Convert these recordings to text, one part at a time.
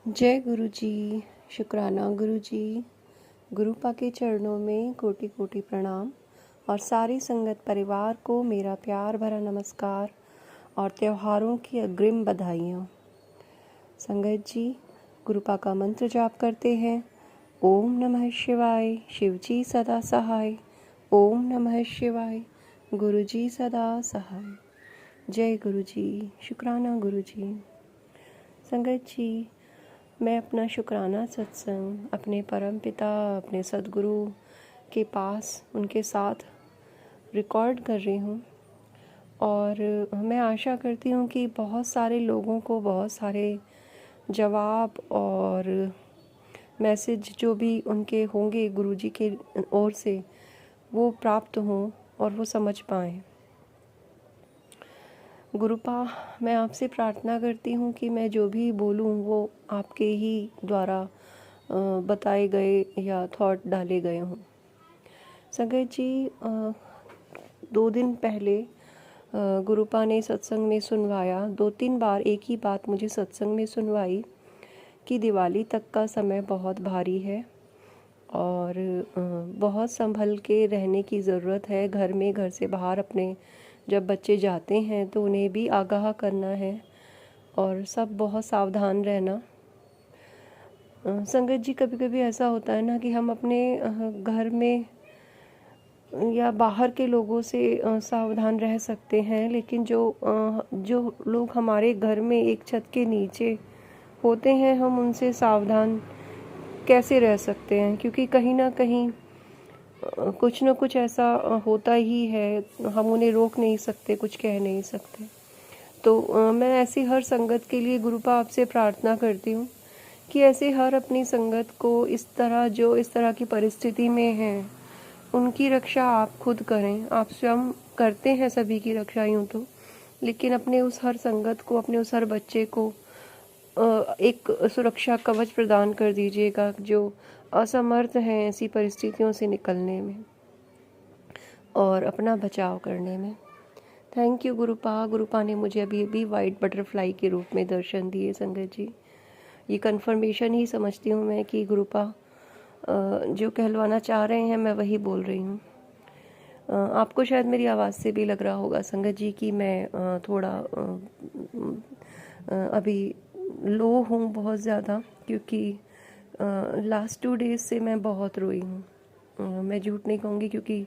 जय गुरु जी। शुक्राना गुरु जी। गुरुपा के चरणों में कोटि कोटि प्रणाम और सारी संगत परिवार को मेरा प्यार भरा नमस्कार और त्योहारों की अग्रिम बधाइयाँ। संगत जी, गुरुपा का मंत्र जाप करते हैं। ओम नमः शिवाय, शिव जी सदा सहाय। ओम नमः शिवाय, गुरु जी सदा सहाय। जय गुरु जी। शुक्राना गुरु जी। संगत जी, मैं अपना शुक्राना सत्संग अपने परमपिता, अपने सद्गुरु के पास उनके साथ रिकॉर्ड कर रही हूँ और मैं आशा करती हूँ कि बहुत सारे लोगों को बहुत सारे जवाब और मैसेज जो भी उनके होंगे गुरुजी के ओर से वो प्राप्त हों और वो समझ पाएँ। गुरुपा, मैं आपसे प्रार्थना करती हूँ कि मैं जो भी बोलूँ वो आपके ही द्वारा बताए गए या थॉट डाले गए हों। संगत जी, 2 दिन पहले गुरुपा ने सत्संग में सुनवाया, 2-3 बार एक ही बात मुझे सत्संग में सुनवाई कि दिवाली तक का समय बहुत भारी है और बहुत संभल के रहने की ज़रूरत है। घर में, घर से बाहर अपने जब बच्चे जाते हैं तो उन्हें भी आगाह करना है और सब बहुत सावधान रहना। संगत जी, कभी कभी ऐसा होता है ना कि हम अपने घर में या बाहर के लोगों से सावधान रह सकते हैं, लेकिन जो लोग हमारे घर में एक छत के नीचे होते हैं हम उनसे सावधान कैसे रह सकते हैं? क्योंकि कहीं ना कहीं कुछ ना कुछ ऐसा होता ही है, हम उन्हें रोक नहीं सकते, कुछ कह नहीं सकते। तो मैं ऐसी हर संगत के लिए गुरुपा आपसे प्रार्थना करती हूँ कि ऐसे हर अपनी संगत को इस तरह की परिस्थिति में हैं, उनकी रक्षा आप खुद करें। आप स्वयं करते हैं सभी की रक्षा यूँ तो, लेकिन अपने उस हर संगत को, अपने उस हर बच्चे को एक सुरक्षा कवच प्रदान कर दीजिएगा जो असमर्थ हैं ऐसी परिस्थितियों से निकलने में और अपना बचाव करने में। Thank you गुरुपा। गुरुपा ने मुझे अभी वाइट बटरफ्लाई के रूप में दर्शन दिए। संगत जी, ये कन्फर्मेशन ही समझती हूँ मैं कि गुरुपा जो कहलवाना चाह रहे हैं मैं वही बोल रही हूँ। आपको शायद मेरी आवाज़ से भी लग रहा होगा संगत जी कि मैं थोड़ा अभी लो हूँ बहुत ज़्यादा, क्योंकि लास्ट 2 डेज़ से मैं बहुत रोई हूँ। मैं झूठ नहीं कहूँगी क्योंकि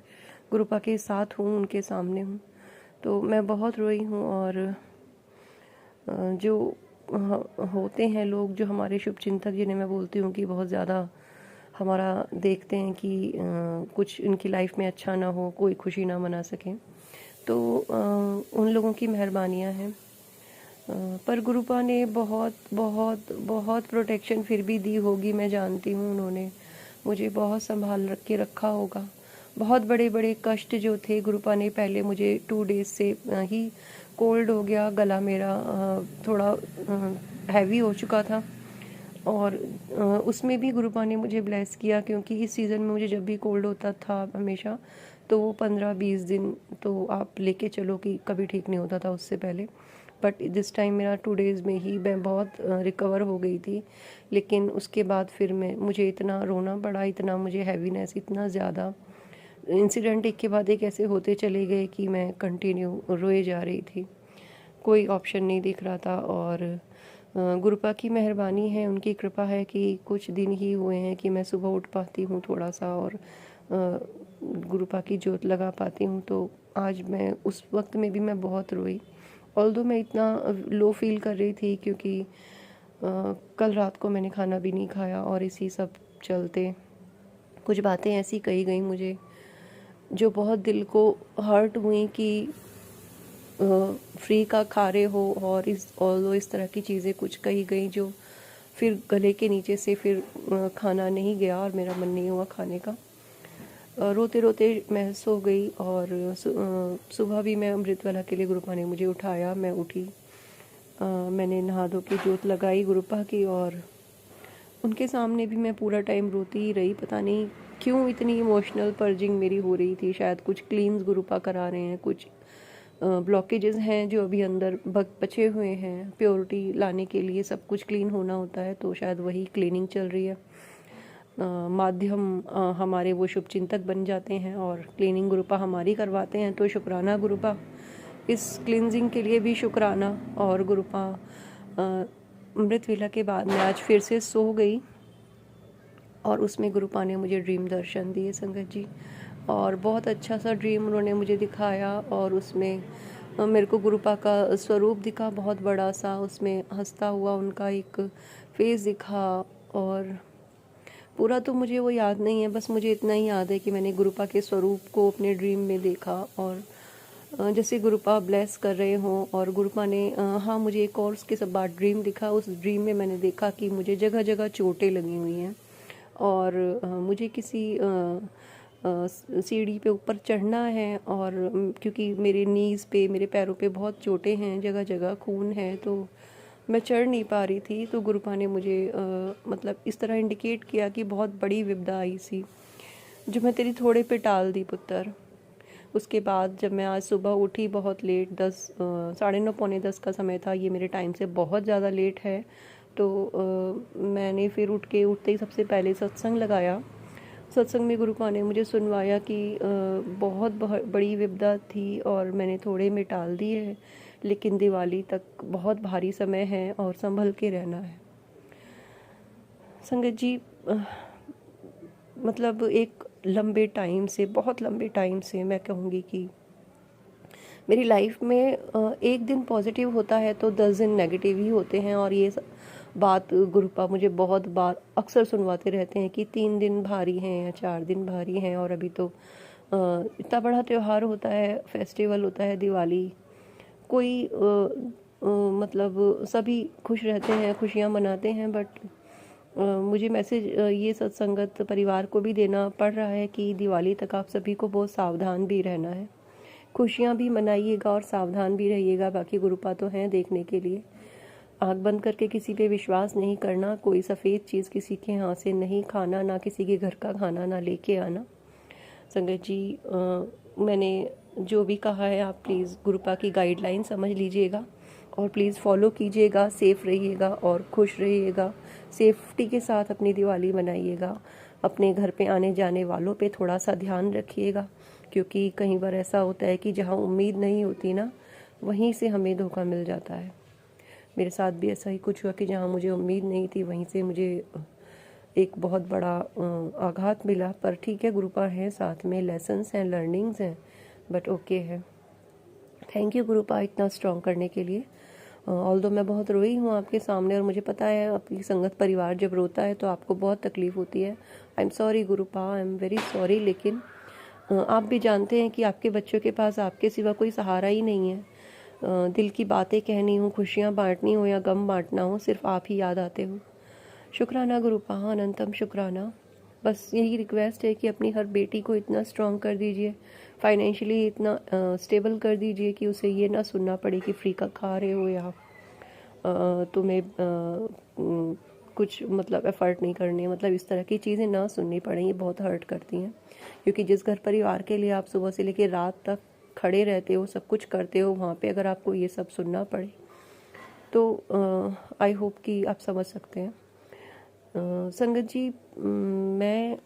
गुरुपा के साथ हूँ, उनके सामने हूँ, तो मैं बहुत रोई हूँ। और जो होते हैं लोग जो हमारे शुभचिंतक, जिन्हें मैं बोलती हूँ कि बहुत ज़्यादा हमारा देखते हैं कि कुछ इनकी लाइफ में अच्छा ना हो, कोई खुशी ना मना सकें, तो उन लोगों की मेहरबानियाँ हैं। पर गुरुपा ने बहुत बहुत बहुत प्रोटेक्शन फिर भी दी होगी, मैं जानती हूँ। उन्होंने मुझे बहुत संभाल के रखा होगा। बहुत बड़े बड़े कष्ट जो थे, गुरुपा ने पहले मुझे 2 डेज़ से ही कोल्ड हो गया, गला मेरा थोड़ा हैवी हो चुका था और उसमें भी गुरुपा ने मुझे ब्लेस किया, क्योंकि इस सीज़न में मुझे जब भी कोल्ड होता था हमेशा, तो वो 15-20 दिन तो आप लेके चलो कि कभी ठीक नहीं होता था उससे पहले। बट दिस टाइम मेरा 2 डेज़ में ही मैं बहुत रिकवर हो गई थी। लेकिन उसके बाद फिर मुझे इतना रोना पड़ा, इतना मुझे हैवीनेस, इतना ज़्यादा इंसिडेंट एक के बाद एक ऐसे होते चले गए कि मैं कंटिन्यू रोए जा रही थी, कोई ऑप्शन नहीं दिख रहा था। और गुरुपा की मेहरबानी है, उनकी कृपा है कि कुछ दिन ही हुए हैं कि मैं सुबह उठ पाती हूँ थोड़ा सा और गुरुपा की जोत लगा पाती हूँ। तो आज मैं उस वक्त में भी मैं बहुत रोई, ऑल्दो मैं इतना लो फील कर रही थी क्योंकि कल रात को मैंने खाना भी नहीं खाया और इसी सब चलते कुछ बातें ऐसी कही गई मुझे जो बहुत दिल को हर्ट हुई कि फ्री का खा रहे हो, और इस तरह की चीज़ें कुछ कही गई जो फिर गले के नीचे से फिर खाना नहीं गया और मेरा मन नहीं हुआ खाने का। रोते रोते मैं सो गई और सुबह भी मैं अमृतवाला के लिए गुरुपा ने मुझे उठाया, मैं उठी। मैंने नहा धो के जोत लगाई गुरुपा की और उनके सामने भी मैं पूरा टाइम रोती ही रही। पता नहीं क्यों इतनी इमोशनल पर्जिंग मेरी हो रही थी, शायद कुछ क्लीन्स गुरुपा करा रहे हैं, कुछ ब्लॉकेजेस हैं जो अभी अंदर बचे हुए हैं, प्योरिटी लाने के लिए सब कुछ क्लीन होना होता है, तो शायद वही क्लीनिंग चल रही है। माध्यम हमारे वो शुभ चिंतक बन जाते हैं और क्लीनिंग गुरुपा हमारी करवाते हैं, तो शुक्राना गुरुपा, इस क्लींजिंग के लिए भी शुक्राना। और गुरुपा अमृत वेला के बाद मैं आज फिर से सो गई और उसमें गुरुपा ने मुझे ड्रीम दर्शन दिए संगत जी, और बहुत अच्छा सा ड्रीम उन्होंने मुझे दिखाया। और उसमें मेरे को गुरुपा का स्वरूप दिखा बहुत बड़ा सा, उसमें हंसता हुआ उनका एक फेस दिखा। और पूरा तो मुझे वो याद नहीं है, बस मुझे इतना ही याद है कि मैंने गुरुपा के स्वरूप को अपने ड्रीम में देखा, और जैसे गुरुपा ब्लेस कर रहे हों। और गुरुपा ने हाँ, मुझे एक और उसके सब बाद ड्रीम दिखा। उस ड्रीम में मैंने देखा कि मुझे जगह जगह चोटें लगी हुई हैं, और मुझे किसी सीढ़ी पे ऊपर चढ़ना है, और क्योंकि मेरे नीज़ पे, मेरे पैरों पे बहुत चोटें हैं, जगह जगह खून है, तो मैं चढ़ नहीं पा रही थी। तो गुरुपा ने मुझे मतलब इस तरह इंडिकेट किया कि बहुत बड़ी विपदा आई सी, जो मैं तेरी थोड़े पे टाल दी पुत्र। उसके बाद जब मैं आज सुबह उठी बहुत लेट, 9:30 पौने 10 का समय था, ये मेरे टाइम से बहुत ज़्यादा लेट है। तो मैंने फिर उठते ही सबसे पहले सत्संग लगाया। सत्संग में गुरुपा ने मुझे सुनवाया कि बहुत बड़ी विपदा थी और मैंने थोड़े में टाल दी है, लेकिन दिवाली तक बहुत भारी समय है और संभल के रहना है। संगत जी, मतलब एक लंबे टाइम से, बहुत लंबे टाइम से मैं कहूँगी कि मेरी लाइफ में एक दिन पॉजिटिव होता है तो 10 दिन नेगेटिव ही होते हैं। और ये बात गुरुपा मुझे बहुत बार अक्सर सुनवाते रहते हैं कि 3 दिन भारी हैं या 4 दिन भारी हैं। और अभी तो इतना बड़ा त्यौहार होता है, फेस्टिवल होता है दिवाली, कोई मतलब सभी खुश रहते हैं, खुशियाँ मनाते हैं। बट मुझे मैसेज ये सत्संगत परिवार को भी देना पड़ रहा है कि दिवाली तक आप सभी को बहुत सावधान भी रहना है, खुशियाँ भी मनाइएगा और सावधान भी रहिएगा। बाकी गुरुपा तो हैं देखने के लिए। आँख बंद करके किसी पे विश्वास नहीं करना, कोई सफ़ेद चीज़ किसी के यहाँ से नहीं खाना, ना किसी के घर का खाना ना लेके आना। संगत जी, मैंने जो भी कहा है आप प्लीज़ गुरुपा की गाइडलाइन समझ लीजिएगा और प्लीज़ फॉलो कीजिएगा। सेफ़ रहिएगा और खुश रहिएगा, सेफ्टी के साथ अपनी दिवाली मनाइएगा। अपने घर पे आने जाने वालों पे थोड़ा सा ध्यान रखिएगा, क्योंकि कई बार ऐसा होता है कि जहाँ उम्मीद नहीं होती ना, वहीं से हमें धोखा मिल जाता है। मेरे साथ भी ऐसा ही कुछ हुआ कि जहाँ मुझे उम्मीद नहीं थी, वहीं से मुझे एक बहुत बड़ा आघात मिला। पर ठीक है, गुरुपा है साथ में, लेसन्स हैं, लर्निंग्स हैं, बट ओके है। थैंक यू गुरुपा इतना स्ट्रॉन्ग करने के लिए। ऑल्दो मैं बहुत रोई हूँ आपके सामने, और मुझे पता है आपकी संगत परिवार जब रोता है तो आपको बहुत तकलीफ़ होती है। I am sorry गुरुपा, I am very sorry. लेकिन आप भी जानते हैं कि आपके बच्चों के पास आपके सिवा कोई सहारा ही नहीं है। दिल की बातें कहनी हो, खुशियाँ बांटनी हो या गम बांटना हो, सिर्फ आप ही याद आते हो। शुक्राना गुरुपा, अनंतम शुक्राना। बस यही रिक्वेस्ट है कि अपनी हर बेटी को इतना स्ट्रॉन्ग कर दीजिए, फाइनेंशियली इतना स्टेबल कर दीजिए कि उसे ये ना सुनना पड़े कि फ्री का खा रहे हो या तुम्हें कुछ मतलब एफर्ट नहीं करनी है, मतलब इस तरह की चीज़ें ना सुननी पड़ें। ये बहुत हर्ट करती हैं, क्योंकि जिस घर परिवार के लिए आप सुबह से लेकर रात तक खड़े रहते हो, सब कुछ करते हो, वहाँ पे अगर आपको ये सब सुनना पड़े तो आई होप कि आप समझ सकते हैं। संगत जी, मैं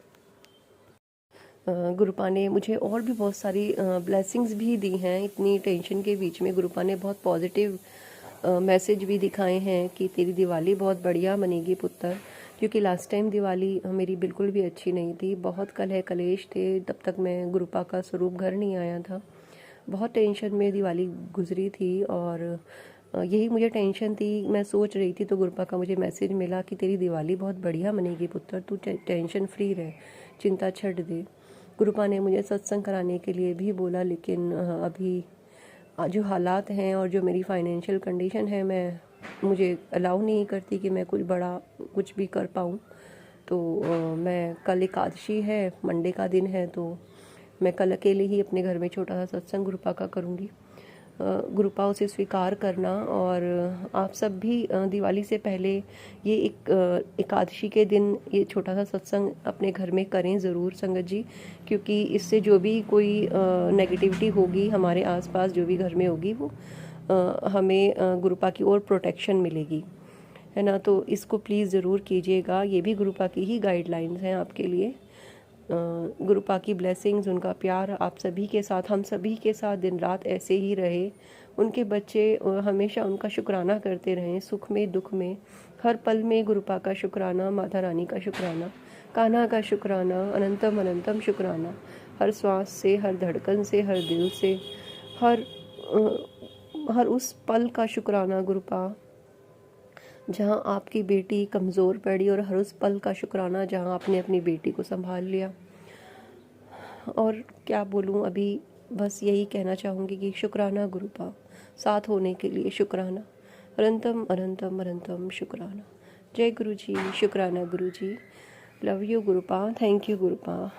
गुरुपा ने मुझे और भी बहुत सारी ब्लेसिंग्स भी दी हैं। इतनी टेंशन के बीच में गुरुपा ने बहुत पॉजिटिव मैसेज भी दिखाए हैं कि तेरी दिवाली बहुत बढ़िया बनेगी पुत्र। क्योंकि लास्ट टाइम दिवाली मेरी बिल्कुल भी अच्छी नहीं थी, बहुत कलह कलेश थे, तब तक मैं गुरुपा का स्वरूप घर नहीं आया था, बहुत टेंशन में दिवाली गुजरी थी। और यही मुझे टेंशन थी, मैं सोच रही थी तो गुरुपा का मुझे मैसेज मिला कि तेरी दिवाली बहुत बढ़िया बनेगी पुत्र, तू टेंशन फ्री रह, चिंता छੱਡ दे। गुरुपा ने मुझे सत्संग कराने के लिए भी बोला, लेकिन अभी जो हालात हैं और जो मेरी फाइनेंशियल कंडीशन है, मुझे अलाउ नहीं करती कि मैं कुछ भी कर पाऊँ। तो मैं कल एकादशी है, मंडे का दिन है, तो मैं कल अकेले ही अपने घर में छोटा सा सत्संग गुरुपा का करूँगी। गुरुपा उसे स्वीकार करना। और आप सब भी दिवाली से पहले ये एकादशी के दिन ये छोटा सा सत्संग अपने घर में करें ज़रूर संगत जी, क्योंकि इससे जो भी कोई नेगेटिविटी होगी हमारे आसपास, जो भी घर में होगी, वो हमें गुरुपा की ओर प्रोटेक्शन मिलेगी, है ना। तो इसको प्लीज़ ज़रूर कीजिएगा। ये भी गुरुपा की ही गाइडलाइंस हैं आपके लिए। गुरुपा की ब्लेसिंग्स, उनका प्यार आप सभी के साथ, हम सभी के साथ दिन रात ऐसे ही रहे। उनके बच्चे हमेशा उनका शुक्राना करते रहें, सुख में दुख में, हर पल में गुरुपा का शुक्राना, माता रानी का शुक्राना, कान्हा का शुक्राना, अनंतम अनंतम शुक्राना, हर श्वास से, हर धड़कन से, हर दिल से, हर उस पल का शुक्राना गुरुपा जहाँ आपकी बेटी कमज़ोर पड़ी, और हर उस पल का शुक्राना जहाँ आपने अपनी बेटी को संभाल लिया। और क्या बोलूँ, अभी बस यही कहना चाहूँगी कि शुक्राना गुरुपा, साथ होने के लिए शुक्राना, अनंतम अनंतम अनंतम शुक्राना। जय गुरु जी, शुक्राना Guru ji, love you Gurupa, thank you गुरुपा।